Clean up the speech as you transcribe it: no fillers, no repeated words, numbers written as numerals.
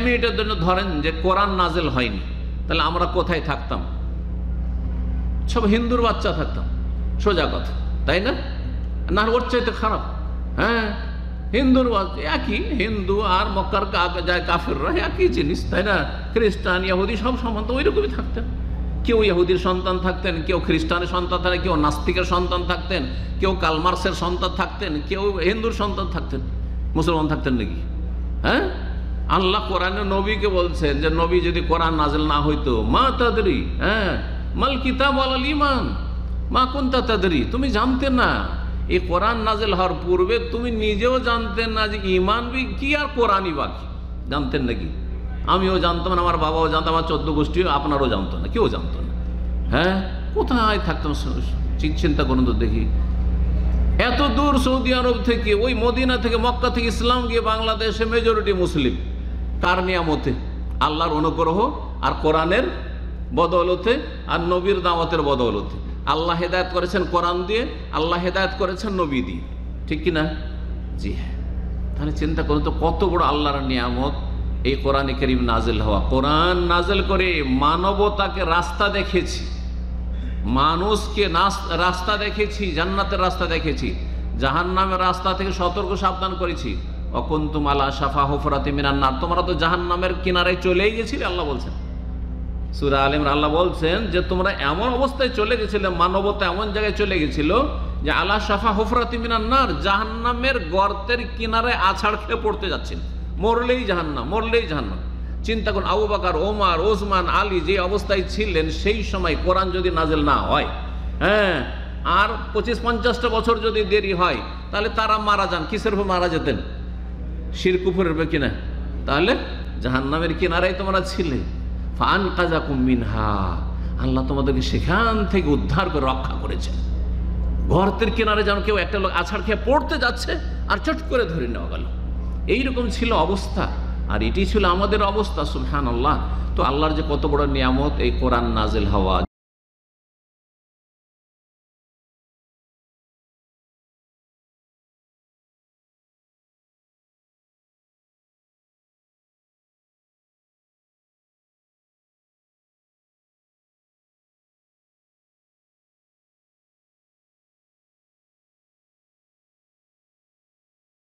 মিনিটের জন্য ধরেন যে কোরআন নাজেল হয়নি, তাহলে আমরা কোথায় থাকতাম? সব হিন্দুর বাচ্চা থাকতাম, সোজা কথা, তাই না? না ওর চাইতে খারাপ। হ্যাঁ, হিন্দুর একই, হিন্দু আর মক্কার যায় কাফেররা একই জিনিস, তাই না? খ্রিস্টান ইহুদি সব সমান, তো ওই রকমই থাকতেন। কেউ ইহুদির সন্তান থাকতেন, কেউ খ্রিস্টানের সন্তান থাকতেন, কেউ নাস্তিকের সন্তান থাকতেন, কেউ কালমার্সের সন্তান থাকতেন, কেউ হিন্দুর সন্তান থাকতেন। মুসলমান থাকতেন নাকি? হ্যাঁ, আল্লাহ কোরআনে নবীকে বলছেন যে নবী যদি কোরআন নাজেল না হইতো, মা তাদরি, হ্যাঁ মাল কিতাব ওয়াল ঈমান মা কুনতা তাদরি, তুমি জানতে না এই কোরআন নাজেল হওয়ার পূর্বে তুমি নিজেও জানতেন না যে ঈমান কি আর কোরআনই বাকি। জানতেন নাকি? আমিও জানতাম না, আমার বাবাও জানতাম, আমার 14 গোষ্ঠীও আপনারও জানতো না, কেউ জানতো না। হ্যাঁ, কোথায় থাকতাম চিন্তা করুন তো দেখি। এত দূর সৌদি আরব থেকে, ওই মদিনা থেকে, মক্কা থেকে ইসলাম গিয়ে বাংলাদেশে মেজরিটি মুসলিম। কার নিয়ামতে? আল্লাহর অনুগ্রহ আর কোরআনের বদৌলতে আর নবীর দাওয়াতের বদৌলতে। আল্লাহ হেদায়েত করেছেন কোরআন দিয়ে, আল্লাহ হেদায়েত করেছেন নবী দিয়ে, ঠিক কিনা? জি হ্যাঁ। তাহলে চিন্তা করুন তো কত বড় আল্লাহর নিয়ামত এই কোরআনে কারীম নাজেল হওয়া। কোরআন নাজেল করে মানবতাকে রাস্তা দেখেছি, মানুষকে রাস্তা দেখেছি, জান্নাতের রাস্তা দেখেছি, জাহান্নামের রাস্তা থেকে সতর্ক সাবধান করেছি। অকুনতুম আলা শাফা হুফরাতিন মিনান নার, তোমরা তো জাহান্নামের কিনারায় চলেই গেছিলে, আল্লাহ বলছেন। সূরা আল ইমরান আল্লাহ বলছেন যে তোমরা এমন অবস্থায় চলে গেছিলে, মানবতা এমন জায়গায় চলে গেছিল যে আলা শাফা হুফরাতিন মিনান নার, জাহান্নামের গর্তের কিনারায় আছাড় খেয়ে পড়তে যাচ্ছেন। মরলেই জাহান্নাম, মরলেই জাহান্নাম। চিন্তা করুন, আবু বকর, ওমর, ওসমান, আলী যে অবস্থায় ছিলেন সেই সময় কোরআন যদি নাজেল না হয়, হ্যাঁ, আর 25-50টা বছর যদি দেরি হয়, তাহলে তারা মারা যান, কিসের উপর মারা যেতেন? শিরক কুফরের উপর কিনা? তাহলে জাহান্নামের কিনারায় তোমরা ছিলে। ফাআনকাযাকুম মিনহা, আল্লাহ তোমাদেরকে সেখান থেকে উদ্ধার করে রক্ষা করেছেন। গর্তের কিনারে যেন কেউ একটা লোক আছাড় খেয়ে পড়তে যাচ্ছে আর চট করে ধরে নেওয়া গেল, এইরকম ছিল অবস্থা। আর এটি ছিল আমাদের অবস্থা। সুবহানাল্লাহ। তো আল্লাহর যে কত বড় নিয়ামত এই কোরআন নাজেল হওয়া।